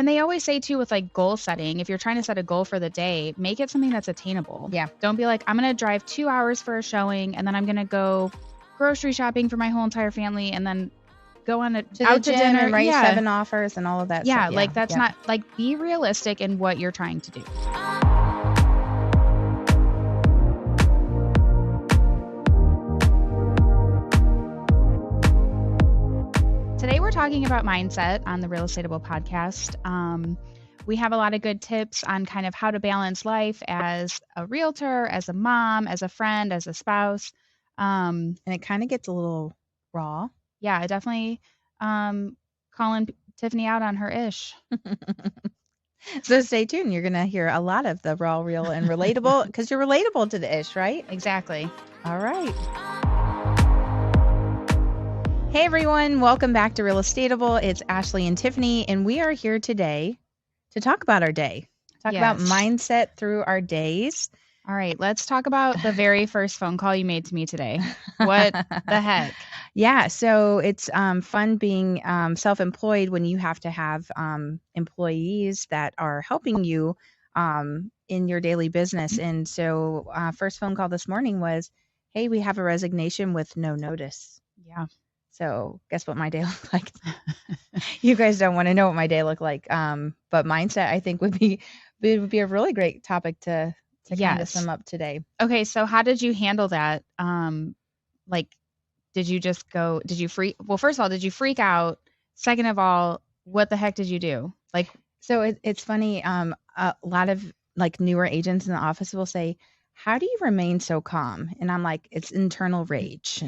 And they always say too, with like goal setting, if you're trying to set a goal for the day, make it something that's attainable. Yeah. Don't be like, I'm going to drive 2 hours for a showing and then I'm going to go grocery shopping for my whole entire family and then go on to out the to gym dinner and write 7 offers and all of that yeah, stuff. like that's not like, be realistic in what you're trying to do. Today we're talking about mindset on the Realestatable podcast. We have a lot of good tips on kind of how to balance life as a realtor, as a mom, as a friend, as a spouse. And it kind of gets a little raw. Yeah, definitely calling Tiffany out on her ish. So stay tuned. You're going to hear a lot of the raw, real, and relatable because you're relatable to the ish, right? Exactly. All right. Hey, everyone. Welcome back to Realestatable. It's Ashlee and Tiffany, and we are here today to talk about our day, talk about mindset through our days. All right, let's talk about the very first phone call you made to me today. What the heck? Yeah, so it's fun being self-employed when you have to have employees that are helping you in your daily business. And so first phone call this morning was, hey, we have a resignation with no notice. Yeah. So guess what my day looked like? You guys don't want to know what my day looked like. But mindset, I think, would be a really great topic to kind of sum up today. Okay, so how did you handle that? Did you freak? Well, first of all, did you freak out? Second of all, what the heck did you do? So it's funny. A lot of like newer agents in the office will say, how do you remain so calm? And I'm like, it's internal rage.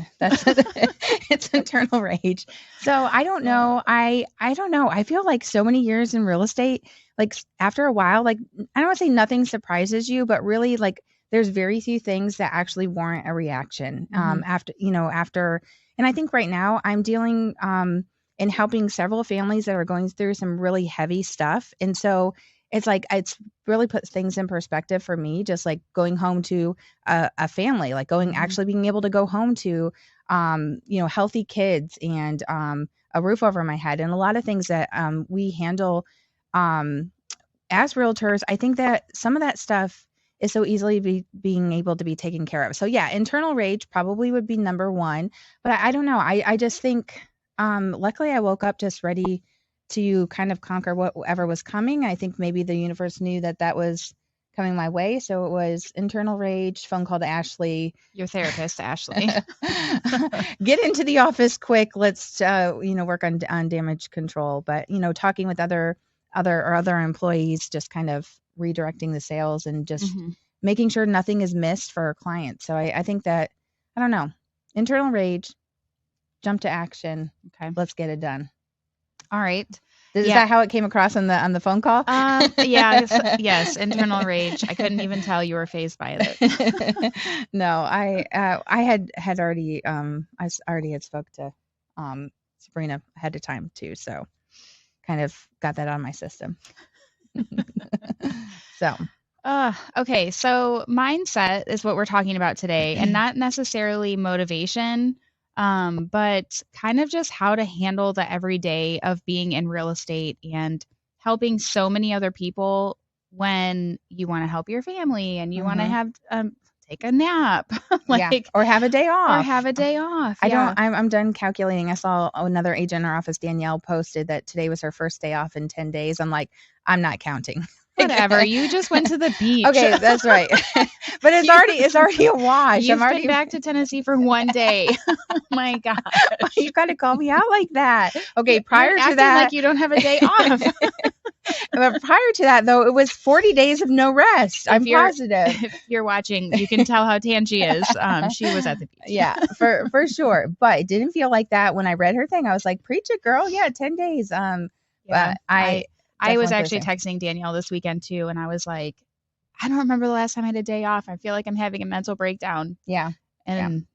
It's internal rage. So I don't know. I don't know. I feel like so many years in real estate, like after a while, like I don't want to say nothing surprises you, but really like there's very few things that actually warrant a reaction after, and I think right now I'm dealing and helping several families that are going through some really heavy stuff. And so it's like, it's really puts things in perspective for me, just like going home to a family, like actually being able to go home to, healthy kids and a roof over my head and a lot of things that we handle as realtors. I think that some of that stuff is so easily being able to be taken care of. So yeah, internal rage probably would be number one, but I don't know. I just think, luckily I woke up just ready to kind of conquer whatever was coming. I think maybe the universe knew that was coming my way. So it was internal rage, phone call to Ashlee. Your therapist, Ashlee. Get into the office quick. Let's, work on damage control. But, talking with other employees, just kind of redirecting the sales and just making sure nothing is missed for our clients. So I think that, I don't know, internal rage, jump to action. Okay. Let's get it done. All right. Is that how it came across on the phone call? Yes. Internal rage. I couldn't even tell you were fazed by it. No, I had already had spoke to Sabrina ahead of time too, so kind of got that on my system. So. Okay. So mindset is what we're talking about today, and not necessarily motivation. But kind of just how to handle the everyday of being in real estate and helping so many other people when you want to help your family and you want to have take a nap, or have a day off. I'm done calculating. I saw another agent in our office, Danielle, posted that today was her first day off in 10 days. I'm like, I'm not counting. Whatever. You just went to the beach. Okay, that's right. But it's already a wash. You've been back to Tennessee for one day. Oh my God. You got to call me out like that. Okay, prior to that, like you don't have a day off. But prior to that, though, it was 40 days of no rest. I'm positive. If you're watching, you can tell how tan she is. She was at the beach. Yeah, for sure. But it didn't feel like that when I read her thing. I was like, preach it, girl. Yeah, 10 days. But I was actually texting Danielle this weekend too, and I was like, I don't remember the last time I had a day off. I feel like I'm having a mental breakdown. Yeah. And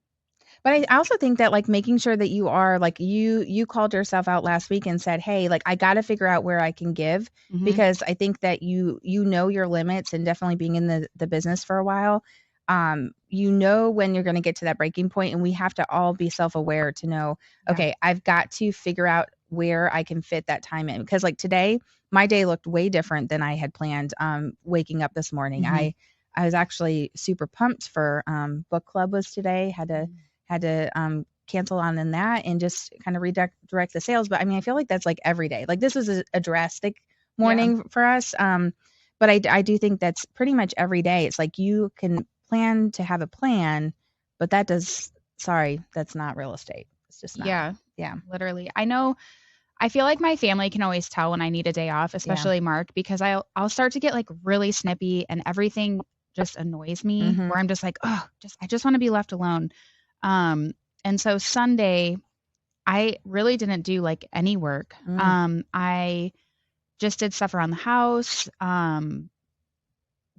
but I also think that like making sure that you are like you called yourself out last week and said, hey, like I got to figure out where I can give, because I think that you know your limits, and definitely being in the business for a while, when you're going to get to that breaking point, and we have to all be self-aware to know, okay, I've got to figure out where I can fit that time in. Because like today, my day looked way different than I had planned. Waking up this morning, I was actually super pumped for book club was today. Had to cancel on in that and just kind of redirect the sales. But I mean, I feel like that's like every day. Like this was a drastic morning for us. But I do think that's pretty much every day. It's like you can plan to have a plan, but that's not real estate. It's just not. Yeah, literally. I feel like my family can always tell when I need a day off, especially Mark, because I'll start to get like really snippy and everything just annoys me where I'm just like, oh, I just want to be left alone. And so Sunday, I really didn't do like any work. I just did stuff around the house.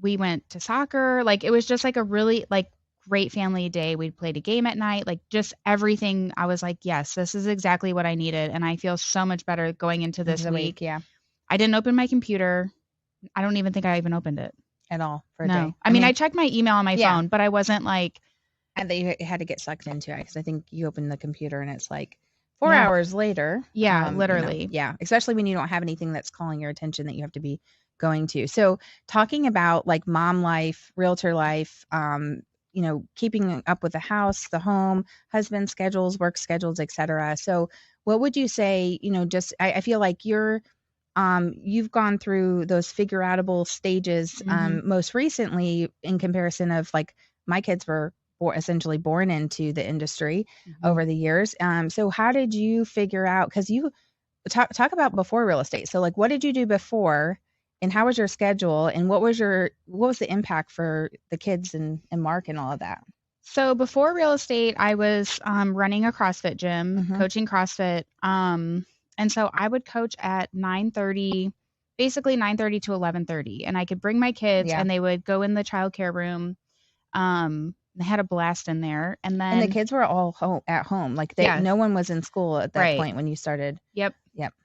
We went to soccer. Like it was just like a really like great family day. We played a game at night, like just everything. I was like, yes, this is exactly what I needed. And I feel so much better going into this week. Yeah. I didn't open my computer. I don't even think I even opened it at all for a day. I mean, I checked my email on my phone, but I wasn't like. And that you had to get sucked into it because I think you open the computer and it's like 4 hours later. Yeah, literally. You know, yeah, especially when you don't have anything that's calling your attention that you have to be going to. So talking about like mom life, realtor life, you know, keeping up with the house, the home, husband schedules, work schedules, etc. So what would you say, you know, just I feel like you've gone through those figure-outable stages most recently in comparison of like my kids were essentially born into the industry over the years. So how did you figure out, because you talk about before real estate. So like, what did you do before and how was your schedule and what was the impact for the kids and Mark and all of that? So before real estate, I was running a CrossFit gym, coaching CrossFit. And so I would coach at 9:30, basically 9:30 to 11:30. And I could bring my kids and they would go in the childcare room. They had a blast in there. And then the kids were all at home. Like no one was in school at that point when you started. Yep.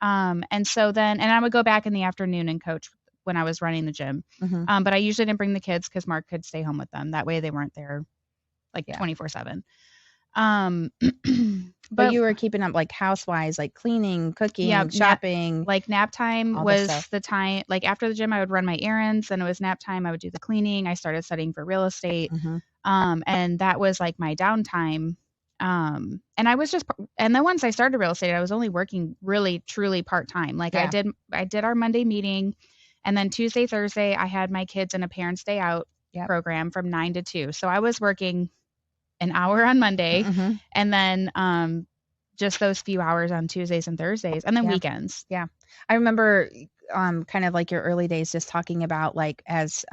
And so then, and I would go back in the afternoon and coach when I was running the gym. But I usually didn't bring the kids because Mark could stay home with them. That way they weren't there like 24/7. But you were keeping up like house-wise, like cleaning, cooking, shopping. Nap time was the time. Like after the gym, I would run my errands. Then it was nap time. I would do the cleaning. I started studying for real estate. And that was like my downtime. And then once I started real estate, I was only working really, truly part-time. Like I did our Monday meeting, and then Tuesday, Thursday, I had my kids in a parents' day out program from 9 to 2. So I was working an hour on Monday and then just those few hours on Tuesdays and Thursdays and then weekends. Yeah. I remember kind of like your early days just talking about like as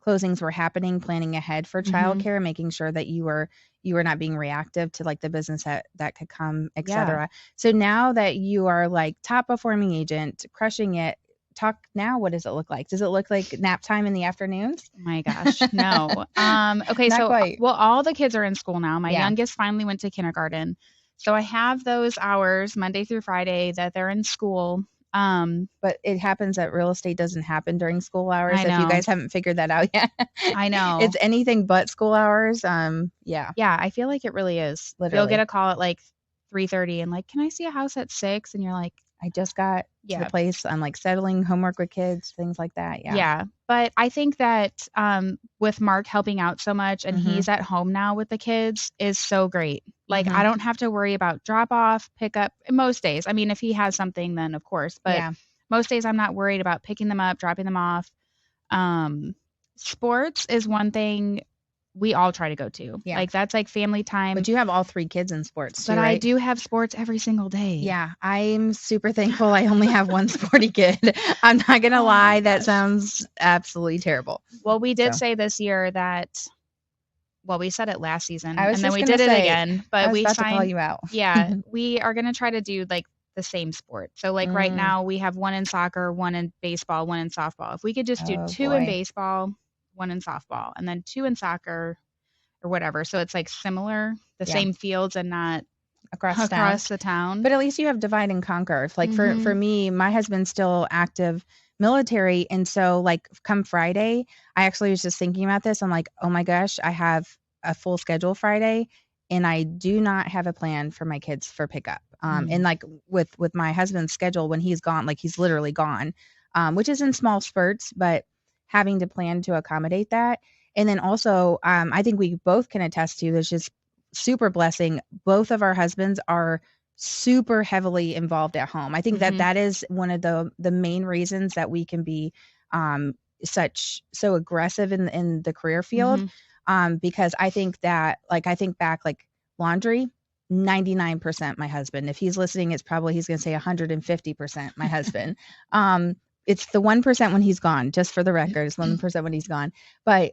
closings were happening, planning ahead for childcare, making sure that you were not being reactive to like the business that could come, etc. So now that you are like top performing agent, crushing it, talk now, what does it look like? Does it look like nap time in the afternoons? Oh my gosh, no. Okay, so well, all the kids are in school now. My youngest finally went to kindergarten. So I have those hours Monday through Friday that they're in school. But it happens that real estate doesn't happen during school hours. If you guys haven't figured that out yet. I know. It's anything but school hours. Yeah, I feel like it really is. Literally. You'll get a call at like 3:30 and like, can I see a house at 6? And you're like, I just got to the place. I'm like settling homework with kids, things like that. Yeah. But I think that with Mark helping out so much and he's at home now with the kids is so great. Like I don't have to worry about drop off, pick up most days. I mean, if he has something, then of course, but most days I'm not worried about picking them up, dropping them off. Sports is one thing we all try to go to. Like that's like family time. But you have all 3 kids in sports too, but right? I do have sports every single day. Yeah. I'm super thankful I only have one sporty kid. I'm not going to lie. That sounds absolutely terrible. Well, we did say this year that, we said it last season and then we did it again, but we signed to call you out. We are going to try to do like the same sport. So like right now we have one in soccer, one in baseball, one in softball. If we could just do 2 in baseball, 1 in softball, and then 2 in soccer or whatever. So it's like similar, the same fields and not across the town. But at least you have divide and conquer. Like for me, my husband's still active military. And so like come Friday, I actually was just thinking about this. I'm like, oh my gosh, I have a full schedule Friday and I do not have a plan for my kids for pickup. And like with my husband's schedule, when he's gone, like he's literally gone, which is in small spurts, but having to plan to accommodate that. And then also, I think we both can attest to this, just super blessing. Both of our husbands are super heavily involved at home. I think that that is one of the main reasons that we can be so aggressive in the career field. Because I think that, like, I think back, like laundry, 99% my husband. If he's listening, he's going to say 150% my husband. It's the 1% when he's gone, just for the record. It's 1% when he's gone. But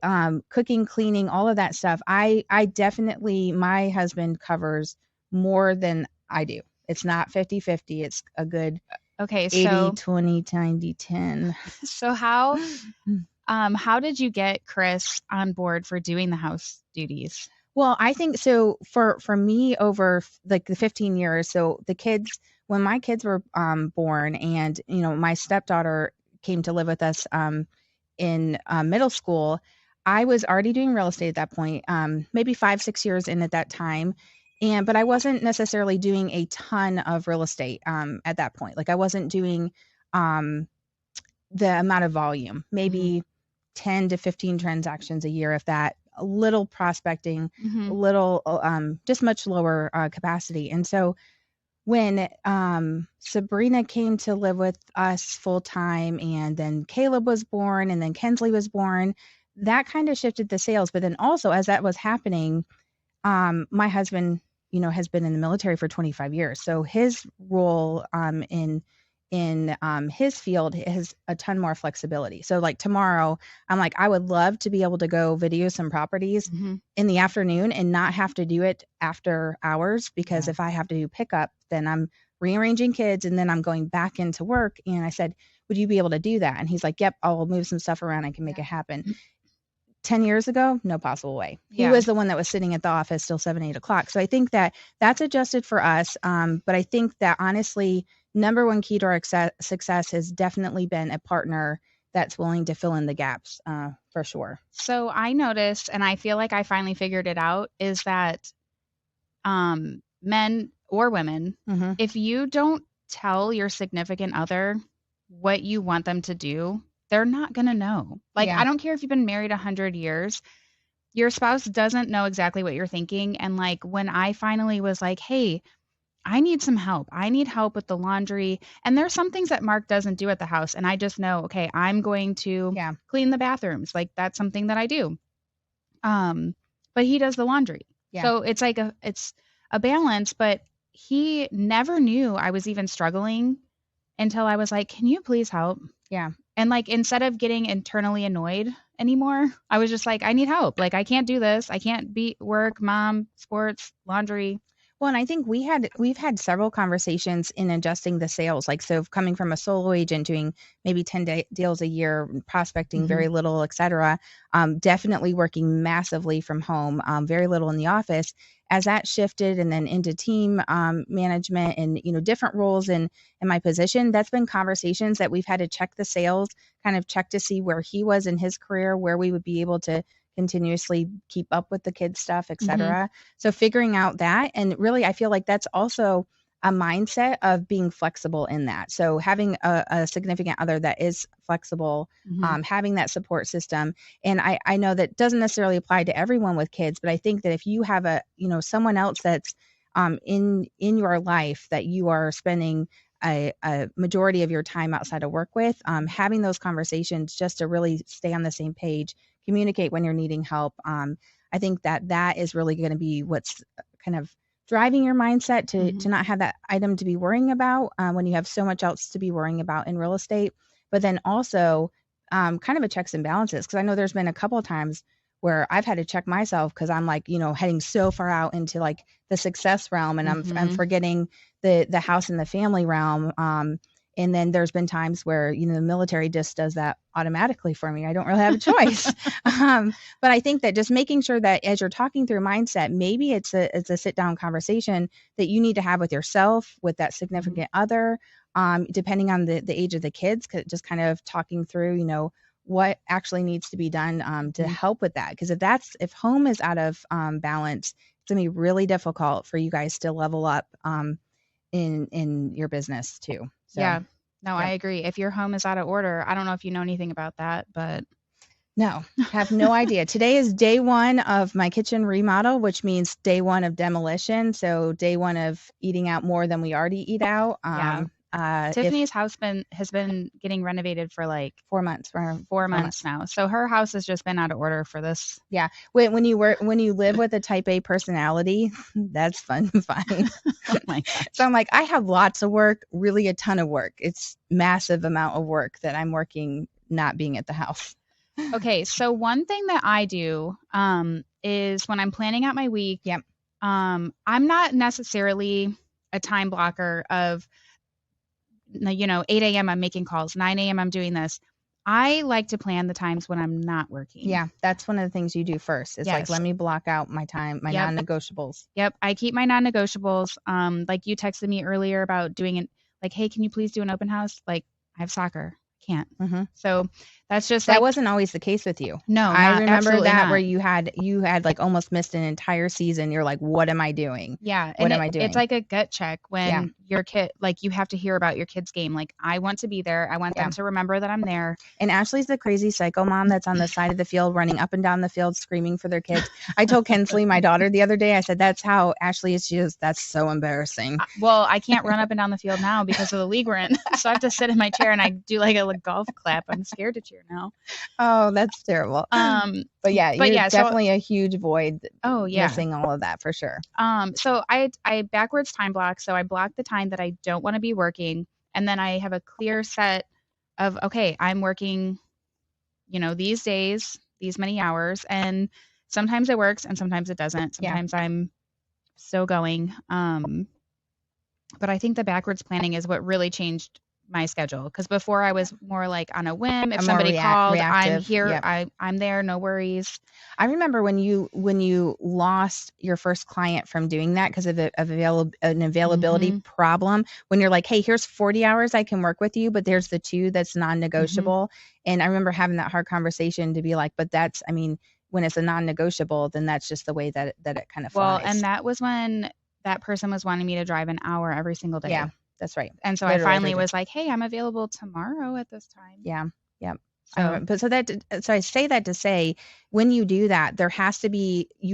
cooking, cleaning, all of that stuff, I definitely, my husband covers more than I do. It's not 50-50. It's a good 80, 20, 90, 10. So how did you get Chris on board for doing the house duties? Well, I think so for me, over like the 15 years, so the kids, when my kids were born, and my stepdaughter came to live with us in middle school, I was already doing real estate at that point, maybe 5-6 years in at that time. But I wasn't necessarily doing a ton of real estate at that point. Like I wasn't doing the amount of volume, maybe 10 to 15 transactions a year, if that. A little prospecting, a little, just much lower capacity. And so when Sabrina came to live with us full time, and then Caleb was born, and then Kensley was born, that kind of shifted the sales. But then also, as that was happening, my husband, has been in the military for 25 years. So his role in his field has a ton more flexibility. So like tomorrow, I'm like, I would love to be able to go video some properties in the afternoon and not have to do it after hours, because if I have to do pickup, then I'm rearranging kids and then I'm going back into work. And I said, would you be able to do that? And he's like, yep, I'll move some stuff around. I can make it happen. 10 years ago, no possible way. He was the one that was sitting at the office till 7, 8 o'clock. So I think that that's adjusted for us. But I think that honestly, number one key to our success has definitely been a partner that's willing to fill in the gaps, for sure. So I noticed, and I feel like I finally figured it out, is that men or women, if you don't tell your significant other what you want them to do, they're not going to know. Like, I don't care if you've been married 100 years, your spouse doesn't know exactly what you're thinking. And like, when I finally was like, hey, I need some help. I need help with the laundry. And there's some things that Mark doesn't do at the house. And I just know, okay, I'm going to clean the bathrooms. Like, that's something that I do. But he does the laundry. So it's like it's a balance, but he never knew I was even struggling until I was like, can you please help? And like, instead of getting internally annoyed anymore, I was just like, I need help. Like, I can't do this. I can't be work, mom, sports, laundry. Well, and I think we've had several conversations in adjusting the sales. Like, so coming from a solo agent doing maybe 10 deals a year, prospecting very little, et cetera, definitely working massively from home, very little in the office. As that shifted and then into team management and, different roles in my position, that's been conversations that we've had to check the sales, kind of check to see where he was in his career, where we would be able to continuously keep up with the kids stuff, et cetera. So figuring out that, and really, I feel like that's also a mindset of being flexible in that. So having a significant other that is flexible, having that support system. And I know that doesn't necessarily apply to everyone with kids, but I think that if you have someone else that's in your life that you are spending a majority of your time outside of work with, having those conversations just to really stay on the same page, communicate when you're needing help. I think that is really going to be what's kind of driving your mindset to not have that item to be worrying about when you have so much else to be worrying about in real estate. But then also kind of a checks and balances, because I know there's been a couple of times where I've had to check myself because I'm like, heading so far out into like the success realm, and I'm forgetting the house and the family realm. And then there's been times where, the military just does that automatically for me. I don't really have a choice. But I think that just making sure that as you're talking through mindset, maybe it's a sit down conversation that you need to have with yourself, with that significant other, depending on the age of the kids, just kind of talking through, what actually needs to be done to help with that. Because if home is out of balance, it's going to be really difficult for you guys to level up in your business too. So Yeah. No, I yep. agree. If your home is out of order, I don't know if you know anything about that, but No, have no idea. Today is day one of my kitchen remodel, which means day one of demolition. So day one of eating out more than we already eat out. yeah. If Tiffany's house has been getting renovated for like 4 months, 4 months now. So her house has just been out of order for this. yeah. When you live with a type A personality, that's fun. Fine. Oh my gosh. So I'm like, I have lots of work, really a ton of work. It's massive amount of work that I'm working not being at the house. Okay, so one thing that I do is when I'm planning out my week, Yep. I'm not necessarily a time blocker of 8 a.m. I'm making calls, 9 a.m. I'm doing this. I like to plan the times when I'm not working. Yeah, that's one of the things you do first. It's like, Yes. let me block out my time, my Yep. non-negotiables. Yep, I keep my non-negotiables. Like you texted me earlier about doing it, like, hey, can you please do an open house? Like, I have soccer, can't. Mm-hmm. So that's just That like wasn't always the case with you. no, I remember absolutely that not. where you had like almost missed an entire season. You're like, what am I doing? Yeah, What and am I doing? it's like a gut check when Yeah. your kid, like you have to hear about your kid's game. Like I want to be there. I want Yeah. them to remember that I'm there. And Ashley's the crazy psycho mom that's on the side of the field running up and down the field screaming for their kids. I told Kensley, my daughter, the other day, I said, that's how Ashley is. She goes, that's so embarrassing. Well, I can't run up and down the field now because of the league we're in. So I have to sit in my chair and I do like a golf clap. I'm scared to cheer now. Oh, that's terrible. But yeah, you're definitely a huge void. Oh yeah. Missing all of that for sure. So I backwards time block. So I block the time that I don't want to be working. And then I have a clear set of, okay, I'm working, these days, these many hours. And sometimes it works and sometimes it doesn't. Sometimes I'm still going. But I think the backwards planning is what really changed my schedule. Because before I was more like on a whim. If somebody called, reactive. I'm here. Yep. I'm there. No worries. I remember when you lost your first client from doing that because of an availability mm-hmm. problem. When you're like, hey, here's 40 hours I can work with you, but there's the 2 that's non-negotiable. Mm-hmm. And I remember having that hard conversation to be like, but that's, I mean, when it's a non-negotiable, then that's just the way that it kind of flies. Well, and that was when that person was wanting me to drive an hour every single day. Yeah. That's right. And so literally I finally was like, hey, I'm available tomorrow at this time. Yeah. Yep. So I say that to say, when you do that, you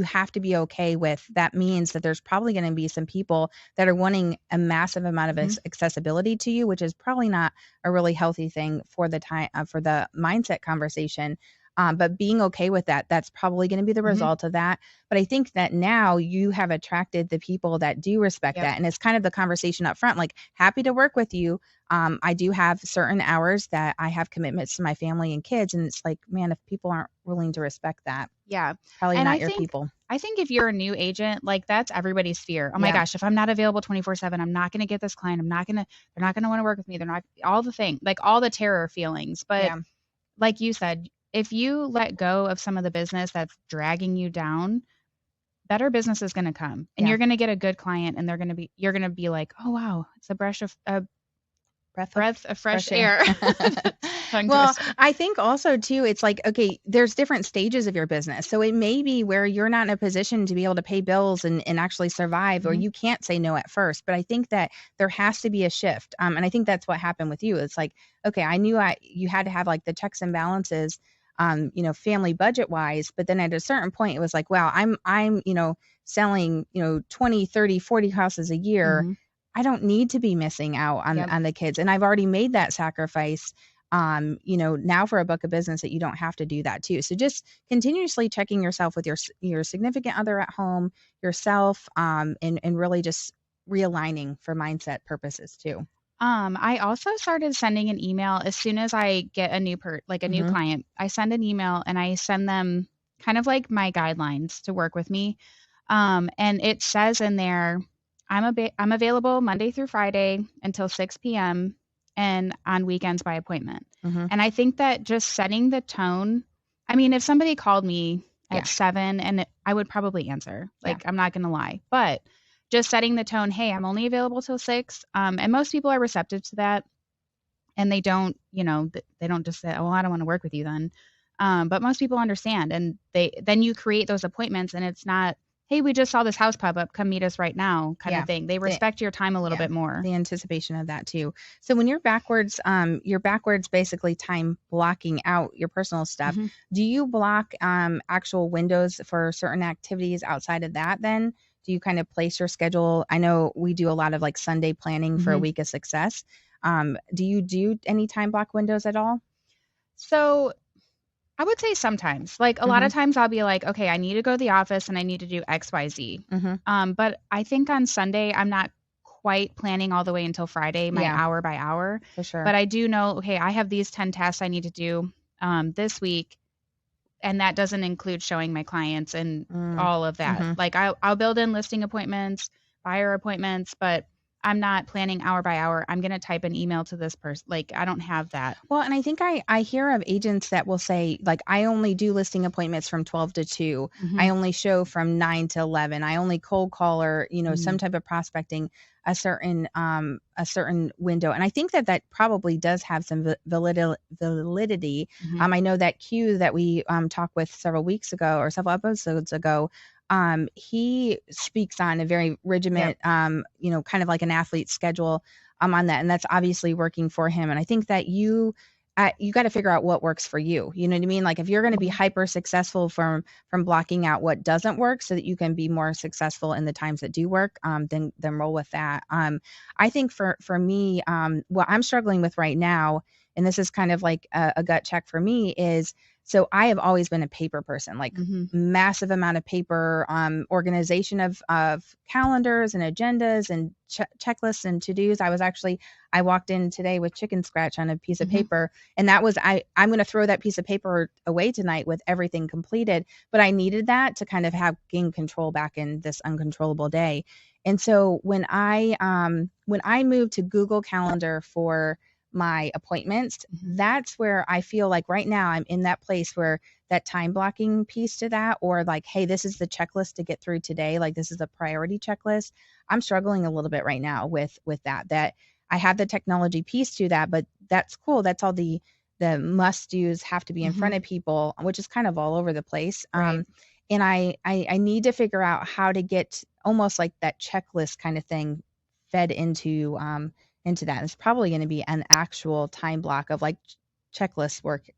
have to be okay with, that means that there's probably going to be some people that are wanting a massive amount of accessibility to you, which is probably not a really healthy thing for the time, for the mindset conversation. But being okay with that, that's probably going to be the result of that. But I think that now you have attracted the people that do respect that. And it's kind of the conversation up front, like, happy to work with you. I do have certain hours that I have commitments to my family and kids. And it's like, man, if people aren't willing to respect that, probably not your people. I think if you're a new agent, like that's everybody's fear. Oh my gosh, if I'm not available 24/7, I'm not going to get this client. They're not going to want to work with me. They're not, all the thing, like all the terror feelings. But like you said, if you let go of some of the business that's dragging you down, better business is going to come, and you're going to get a good client, and you're going to be like, oh wow, it's a breath of fresh air. Well, I think also too, it's like, okay, there's different stages of your business. So it may be where you're not in a position to be able to pay bills and actually survive, or you can't say no at first. But I think that there has to be a shift. And I think that's what happened with you. It's like, okay, I knew you had to have like the checks and balances, family budget wise, but then at a certain point it was like, wow, I'm selling, 20, 30, 40 houses a year. I don't need to be missing out on the kids. And I've already made that sacrifice, now for a book of business that you don't have to do that too. So just continuously checking yourself with your significant other at home, yourself, and really just realigning for mindset purposes too. I also started sending an email as soon as I get a new new client. I send an email and I send them kind of like my guidelines to work with me. And it says in there, I'm available Monday through Friday until 6 p.m. and on weekends by appointment. And I think that just setting the tone, I mean, if somebody called me at 7 and I would probably answer, I'm not going to lie, but just setting the tone, hey, I'm only available till 6. And most people are receptive to that. And they don't, they don't just say, oh, I don't want to work with you then. But most people understand. And then you create those appointments, and it's not hey, we just saw this house pop up, come meet us right now kind of Yeah. thing. They The respect your time a little yeah, bit more. the anticipation of that too. So when you're backwards basically time blocking out your personal stuff. Hmm. Do you block actual windows for certain activities outside of that then? Do you kind of place your schedule? I know we do a lot of like Sunday planning for a Hmm. week of success. Do you do any time block windows at all? So I would say sometimes, like a lot Mhm. of times I'll be like, okay, I need to go to the office and I need to do XYZ. Mhm. But I think on Sunday, I'm not quite planning all the way until Friday, my Yeah, hour by hour. for sure. But I do know, okay, I have these 10 tasks I need to do this week. And that doesn't include showing my clients and Mm. all of that. Mhm. Like I'll build in listing appointments, buyer appointments, but I'm not planning hour by hour. I'm going to type an email to this person. Like I don't have that. Well, and I think I hear of agents that will say, like, I only do listing appointments from 12 to 2. I Hmm. only show from 9 to 11. I only cold call or, some Hmm. type of prospecting a certain window. And I think that that probably does have some validity. Hmm. I know that Q that we talked with several weeks ago or several episodes ago, he speaks on a very Yep. regiment, kind of like an athlete schedule on that, and that's obviously working for him. And I think that you got to figure out what works for you. You know what I mean? Like if you're going to be Hmm. hyper successful from blocking out what doesn't work, so that you can be more successful in the times that do work, then roll with that. I think for me, what I'm struggling with right now, and this is kind of like a gut check for me, is so I have always been a paper person, like Hmm. massive amount of paper, organization of calendars and agendas and checklists and to-dos. I walked in today with chicken scratch on a piece of Hmm. paper, and that was I'm going to throw that piece of paper away tonight with everything completed, but I needed that to kind of have gain control back in this uncontrollable day. And so when I moved to Google Calendar for my appointments, Hmm. that's where I feel like right now I'm in that place where that time blocking piece to that, or like, hey, this is the checklist to get through today, like this is a priority checklist. I'm struggling a little bit right now with that I have the technology piece to that, but that's cool. That's all the must do's have to be in Hmm. front of people, which is kind of all over the place. Right. And I need to figure out how to get almost like that checklist kind of thing fed into that. It's probably going to be an actual time block of like checklist work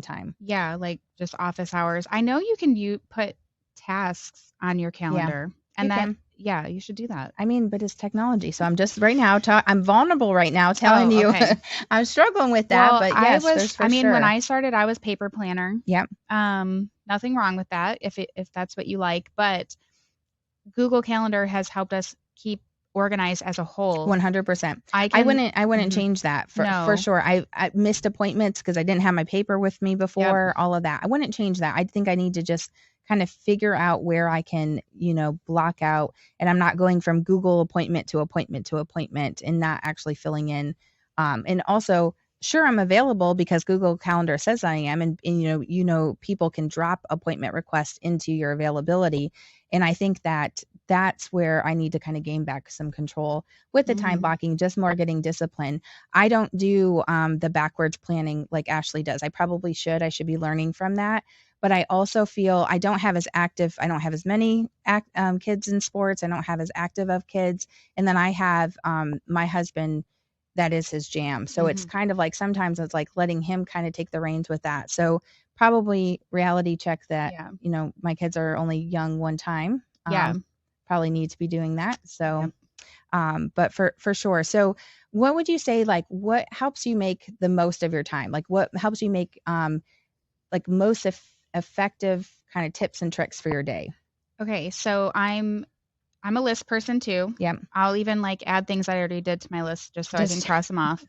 time. Yeah. Like just office hours. I know you can put tasks on your Yeah, calendar you and that, can. yeah, you should do that. I mean, but it's technology. So I'm just right now, I'm vulnerable right now telling Oh, you okay. I'm struggling with that. Well, But yes, there's I for mean, when sure. I started, I was paper planner. Yep. Nothing wrong with that if that's what you like, but Google Calendar has helped us keep organized as a whole. 100%. I I can. wouldn't Mhm. change that for No. sure. I missed appointments because I didn't have my paper with me Yep. before, all of that. I wouldn't change that. I think I need to just kind of figure out where I can, block out, and I'm not going from Google appointment to appointment to appointment and not actually filling in. And also, sure, I'm available because Google Calendar says I am, and people can drop appointment requests into your availability. And I think that that's where I need to kind of gain back some control with the time Mhm. blocking, just more getting discipline. I don't do the backwards planning like Ashlee does. I probably should. I should be learning from that. But I also feel I don't have as active, I don't have as many kids in sports. I don't have as active of kids. And then I have my husband, that is his jam. So it's Mhm. kind of like sometimes it's like letting him kind of take the reins with that. So probably reality check that, Yeah. my kids are only young one time. Yeah. Probably need to be doing that. So, Yep. but for sure. So, what would you say? Like, what helps you make the most of your time? Like, what helps you make like most effective kind of tips and tricks for your day? Okay, so I'm a list person too. Yep. I'll even like add things I already did to my list just so I can Just cross them off.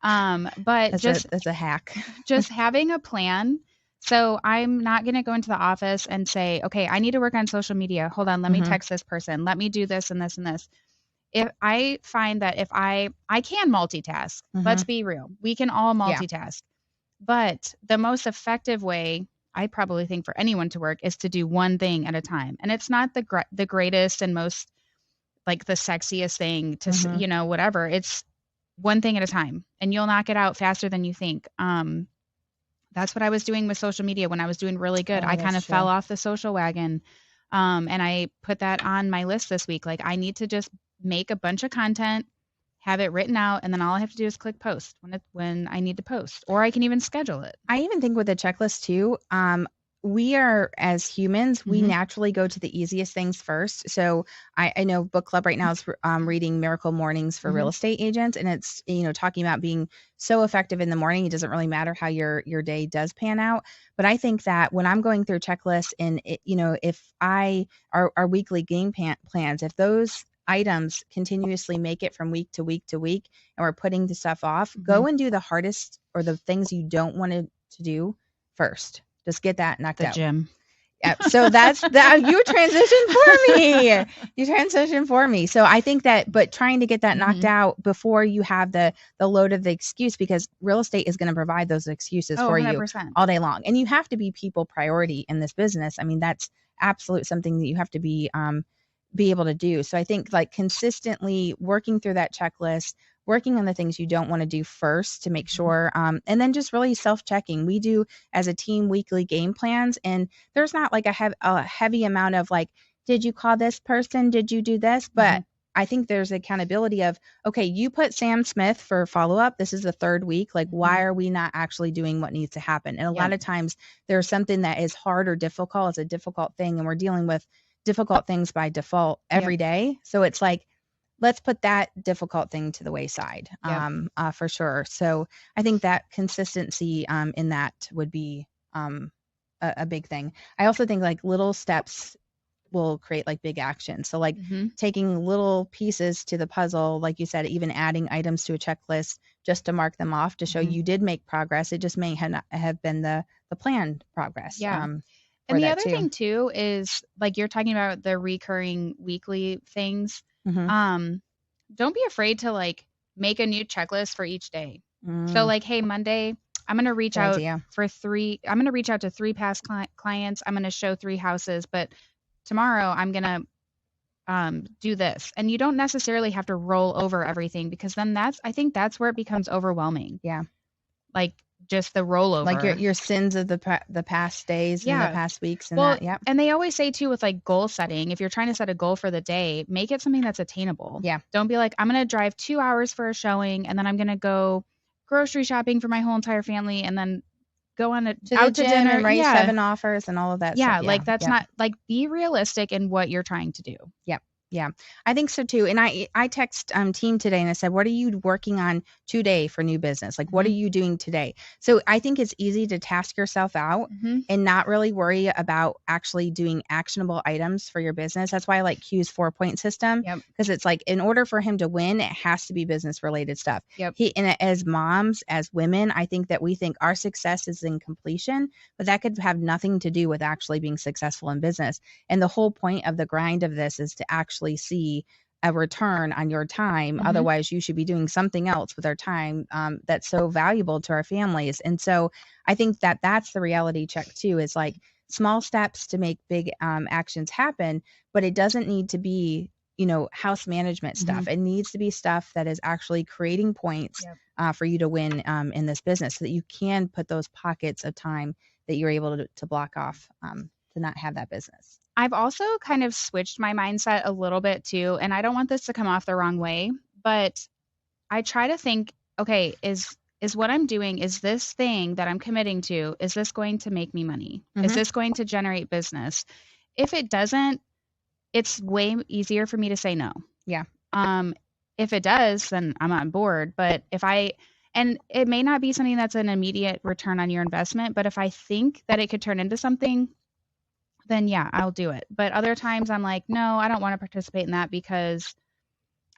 But that's a hack. just having a plan. So I'm not going to go into the office and say, okay, I need to work on social media. Hold on, let me Mhm. text this person. Let me do this and this and this. If I find that if I can multitask, let's Mhm. be real. We can all Yeah. multitask. But the most effective way I probably think for anyone to work is to do one thing at a time. And it's not the greatest and most like the sexiest thing to Mhm. whatever. It's one thing at a time and you'll knock it out faster than you think. That's what I was doing with social media when I was doing really good. Oh, I kind that's of fell true. off the social wagon. And I put that on my list this week. Like I need to just make a bunch of content, have it written out, and then all I have to do is click post when I need to post, or I can even schedule it. I even think with a checklist too, we are as humans, we naturally go to the easiest things first. So I know book club right now is reading Miracle Mornings for real estate agents, and it's talking about being so effective in the morning. It doesn't really matter how your day does pan out. But I think that when I'm going through checklists and if our weekly game plans, if those items continuously make it from week to week to week, and we're putting the stuff off, go and do the hardest or the things you don't want to do first. Just get that knocked out. The gym. Yep. So that's that. You transitioned for me. You transitioned for me. So I think that, but trying to get that knocked out before you have the load of the excuse, because real estate is going to provide those excuses for 100%. you all day long. And you have to be people priority in this business. I mean, that's absolute something that you have to be able to do. So I think like consistently working through that checklist, working on the things you don't want to do first to make sure, and then just really self-checking. We do as a team weekly game plans, and there's not like a heavy amount of like, did you call this person? Did you do this? But I think there's accountability of, okay, you put Sam Smith for follow-up. This is the third week. Like, why are we not actually doing what needs to happen? And a lot of times there's something that is hard or difficult. It's a difficult thing, and we're dealing with difficult things by default every day. So it's like, let's put that difficult thing to the wayside, for sure. So I think that consistency in that would be a big thing. I also think like little steps will create like big action. So like taking little pieces to the puzzle, like you said, even adding items to a checklist just to mark them off to show you did make progress. It just may have been the planned progress. Yeah. And the other thing too is like you're talking about the recurring weekly things. Don't be afraid to like make a new checklist for each day. So like, hey, Monday, I'm going to reach out to 3 past clients. I'm going to show 3 houses, but tomorrow I'm going to do this. And you don't necessarily have to roll over everything, because then I think that's where it becomes overwhelming. Yeah. Like just the rollover, like your sins of the past days and the past weeks and that. Yeah. And they always say too, with like goal setting, if you're trying to set a goal for the day, make it something that's attainable. Yeah. Don't be like, I'm going to drive 2 hours for a showing, and then I'm going to go grocery shopping for my whole entire family, and then go out to dinner and write 7 offers and all of that stuff. Like that's not like, be realistic in what you're trying to do. Yep. Yeah, I think so too. And I text team today and I said, what are you working on today for new business? Like, what are you doing today? So I think it's easy to task yourself out and not really worry about actually doing actionable items for your business. That's why I like Q's 4-point system, because it's like, in order for him to win, it has to be business related stuff. And as moms, as women, I think that we think our success is in completion, but that could have nothing to do with actually being successful in business. And the whole point of the grind of this is to actually see a return on your time. Otherwise, you should be doing something else with our time that's so valuable to our families. And so I think that that's the reality check too, is like small steps to make big actions happen, but it doesn't need to be, house management stuff. It needs to be stuff that is actually creating points for you to win in this business, so that you can put those pockets of time that you're able to block off to not have that business. I've also kind of switched my mindset a little bit too, and I don't want this to come off the wrong way, but I try to think, okay, is what I'm doing, is this thing that I'm committing to, is this going to make me money? Is this going to generate business? If it doesn't, it's way easier for me to say no. Yeah. If it does, then I'm on board. But and it may not be something that's an immediate return on your investment, but if I think that it could turn into something, then yeah, I'll do it. But other times I'm like, no, I don't want to participate in that because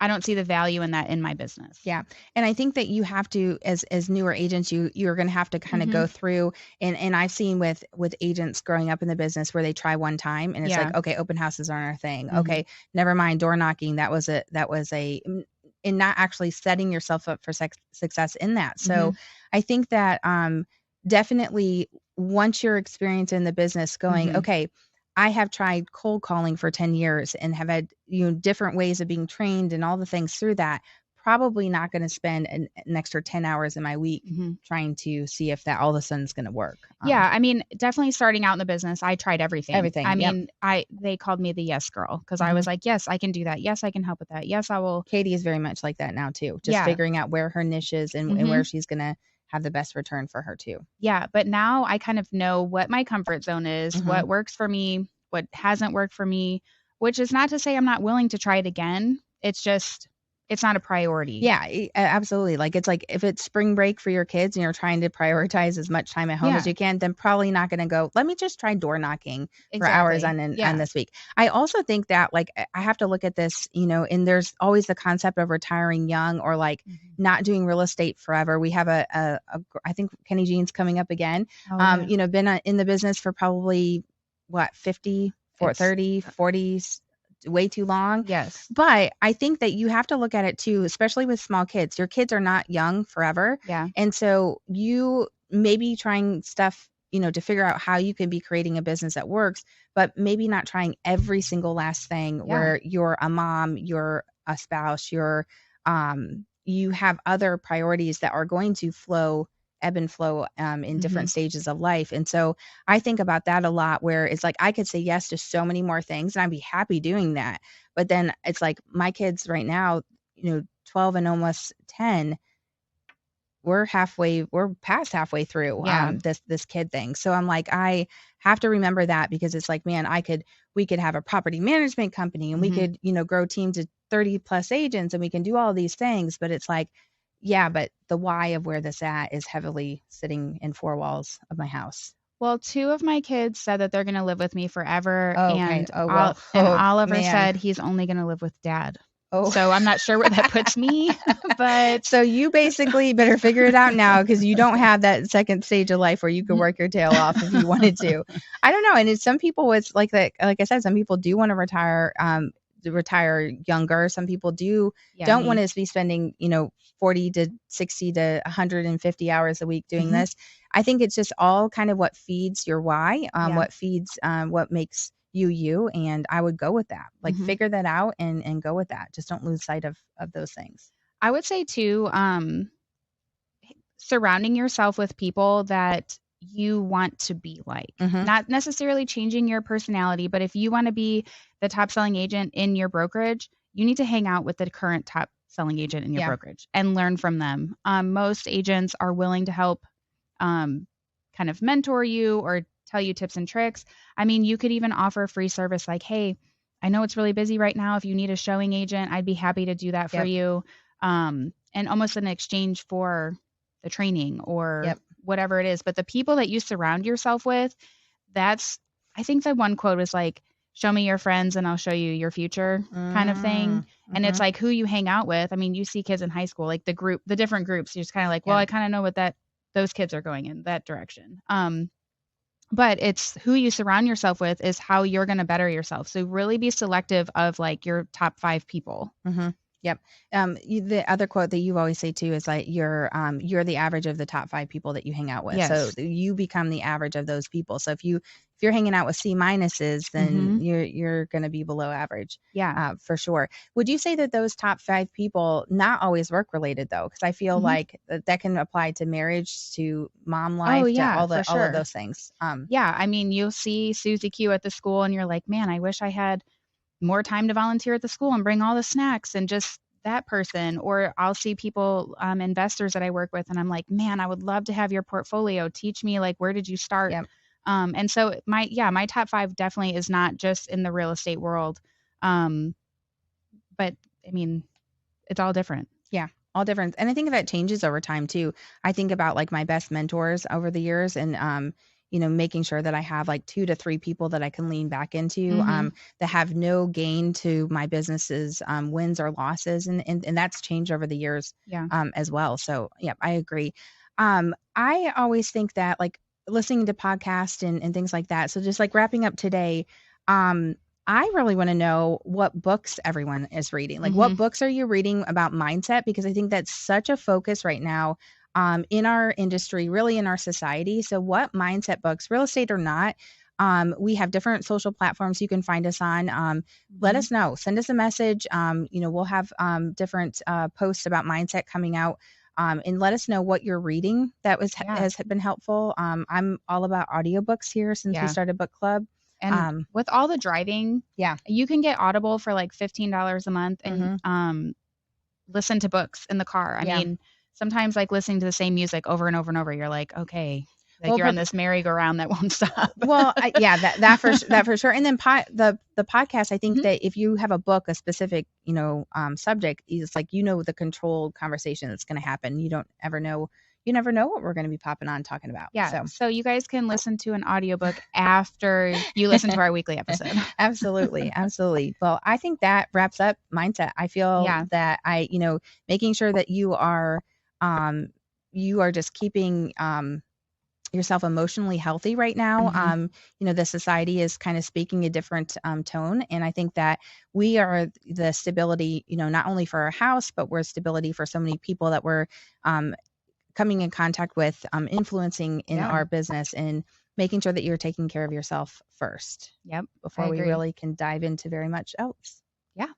I don't see the value in that in my business. Yeah. And I think that you have to, as newer agents, you're going to have to kind of go through, and I've seen with agents growing up in the business where they try one time and it's like, okay, open houses aren't our thing. Okay, never mind, door knocking. That was in not actually setting yourself up for success in that. So I think that definitely once you're experienced in the business going, okay, I have tried cold calling for 10 years and have had, different ways of being trained and all the things through that. probably not going to spend an extra 10 hours in my week trying to see if that all of a sudden is going to work. Yeah. I mean, definitely starting out in the business, I tried everything. Everything. I mean, they called me the yes girl because I was like, yes, I can do that. Yes, I can help with that. Yes, I will. Katie is very much like that now too. Just figuring out where her niche is and where she's going to have the best return for her too. Yeah. But now I kind of know what my comfort zone is, what works for me, what hasn't worked for me, which is not to say I'm not willing to try it again. It's just, it's not a priority. Yeah, absolutely. Like, it's like if it's spring break for your kids and you're trying to prioritize as much time at home as you can, then probably not going to go, let me just try door knocking for hours on this week. I also think that, like, I have to look at this, and there's always the concept of retiring young or like not doing real estate forever. We have I think Kenny Jean's coming up again. Been in the business for probably 30, 40, way too long. Yes. But I think that you have to look at it too, especially with small kids. Your kids are not young forever. Yeah. And so you may be trying stuff, to figure out how you can be creating a business that works, but maybe not trying every single last thing where you're a mom, you're a spouse, you have other priorities that are going to ebb and flow in different stages of life. And so I think about that a lot, where it's like I could say yes to so many more things and I'd be happy doing that. But then it's like my kids right now, 12 and almost 10, we're past halfway through this kid thing. So I'm like, I have to remember that, because it's like, man, we could have a property management company and we could, grow teams of 30 plus agents and we can do all these things. But it's like, yeah, but the why of where this at is heavily sitting in four walls of my house. Well, 2 of my kids said that they're going to live with me forever. Oh, and, okay. and Oliver said he's only going to live with dad. Oh. So I'm not sure where that puts me, but. So you basically better figure it out now, because you don't have that second stage of life where you could work your tail off if you wanted to. I don't know. And some people, it's like that. Like I said, some people do want to retire younger. Some people don't want to be spending, 40 to 60 to 150 hours a week doing this. I think it's just all kind of what feeds your why, what feeds what makes you. And I would go with that. Like figure that out and go with that. Just don't lose sight of those things. I would say too, surrounding yourself with people that you want to be like, not necessarily changing your personality, but if you want to be the top selling agent in your brokerage, you need to hang out with the current top selling agent in your brokerage and learn from them. Most agents are willing to help kind of mentor you or tell you tips and tricks. I mean, you could even offer free service like, hey, I know it's really busy right now. If you need a showing agent, I'd be happy to do that for you. And almost in exchange for the training or whatever it is. But the people that you surround yourself with, I think the one quote was like, show me your friends and I'll show you your future kind of thing. And it's like who you hang out with. I mean, you see kids in high school, like the different groups, you're just kind of like, well, I kind of know what those kids are going in that direction. But it's who you surround yourself with is how you're going to better yourself. So really be selective of like your top 5 people. Yep. The other quote that you always say too is like you're the average of the top 5 people that you hang out with. Yes. So you become the average of those people. So if you're hanging out with C minuses, then you're going to be below average. Yeah, for sure. Would you say that those top 5 people, not always work related though? Because I feel like that can apply to marriage, to mom life, to all of those things. Yeah. I mean, you'll see Susie Q at the school and you're like, man, I wish I had more time to volunteer at the school and bring all the snacks and just that person. Or I'll see people, investors that I work with, and I'm like, man, I would love to have your portfolio. Teach me, like, where did you start? Yep. And so my top 5 definitely is not just in the real estate world. But I mean, it's all different. Yeah. All different. And I think that changes over time too. I think about like my best mentors over the years and, making sure that I have like 2 to 3 people that I can lean back into, that have no gain to my business's wins or losses. And that's changed over the years as well. So yeah, I agree. I always think that like listening to podcasts and things like that. So just like wrapping up today, I really want to know what books everyone is reading. Like what books are you reading about mindset? Because I think that's such a focus right now in our industry, really in our society. So what mindset books, real estate or not, We have different social platforms you can find us on. Let us know. Send us a message. We'll have different posts about mindset coming out. And let us know what you're reading that has been helpful. I'm all about audiobooks here since we started book club. And with all the driving, you can get Audible for like $15 a month and listen to books in the car. I mean, sometimes like listening to the same music over and over and over, you're like, okay, like you're on this merry-go-round that won't stop. Well, that for sure. And then the podcast, I think that if you have a book, a specific, subject, it's like, the controlled conversation that's going to happen. You never know what we're going to be popping on talking about. Yeah. So you guys can listen to an audiobook after you listen to our weekly episode. Absolutely. Absolutely. Well, I think that wraps up mindset. I feel that making sure that you are just keeping, yourself emotionally healthy right now. The society is kind of speaking a different tone. And I think that we are the stability, not only for our house, but we're stability for so many people that we're coming in contact with, influencing in our business, and making sure that you're taking care of yourself first. Yep. Before we really can dive into very much else. Yeah.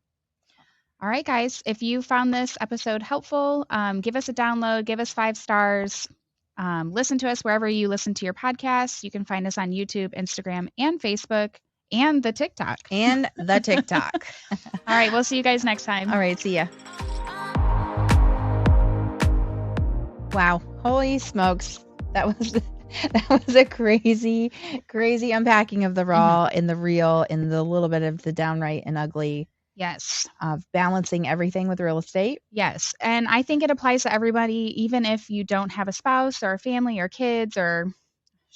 All right, guys. If you found this episode helpful, give us a download, give us 5 stars. Listen to us wherever you listen to your podcasts. You can find us on YouTube, Instagram, and Facebook, and the TikTok. All right, we'll see you guys next time. All right, see ya. Wow, holy smokes. That was a crazy unpacking of the raw and the real and the little bit of the downright and ugly. Yes. Of balancing everything with real estate. Yes. And I think it applies to everybody, even if you don't have a spouse or a family or kids, or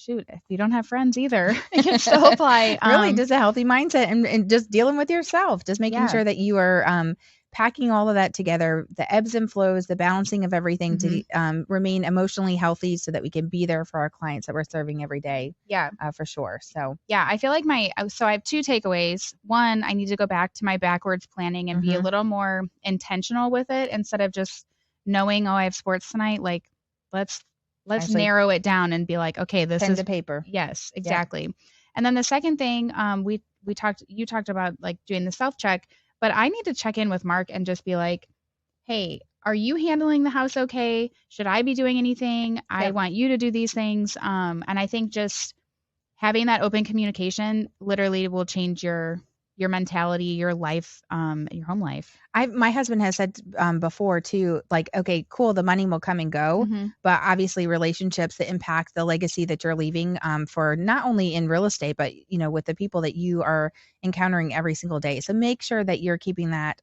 if you don't have friends either, it can still apply. Really, just a healthy mindset and just dealing with yourself, just making sure that you are packing all of that together, the ebbs and flows, the balancing of everything to remain emotionally healthy so that we can be there for our clients that we're serving every day. Yeah. For sure. So, I feel like I have 2 takeaways. One, I need to go back to my backwards planning and be a little more intentional with it instead of just knowing, I have sports tonight. Like, let's narrow it down and be like, okay, this is pen to paper. Yes, exactly. Yeah. And then the second thing, you talked about like doing the self-check. But I need to check in with Mark and just be like, hey, are you handling the house okay? Should I be doing anything? I want you to do these things. And I think just having that open communication literally will change your mentality, your life, your home life. My husband has said before too, like, okay, cool, the money will come and go, but obviously relationships that impact the legacy that you're leaving for not only in real estate, but with the people that you are encountering every single day. So make sure that you're keeping that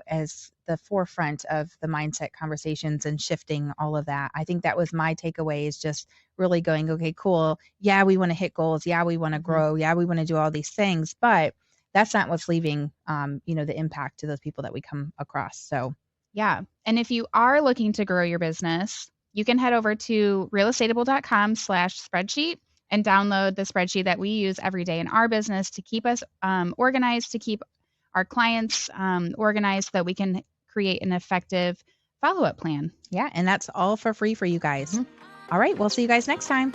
as the forefront of the mindset conversations and shifting all of that. I think that was my takeaway, is just really going, okay, cool. Yeah, we want to hit goals. Yeah, we want to grow. Yeah, we want to do all these things, but that's not what's leaving, the impact to those people that we come across. So, yeah. And if you are looking to grow your business, you can head over to realestatable.com/spreadsheet and download the spreadsheet that we use every day in our business to keep us organized, to keep our clients organized, so that we can create an effective follow-up plan. Yeah. And that's all for free for you guys. All right. We'll see you guys next time.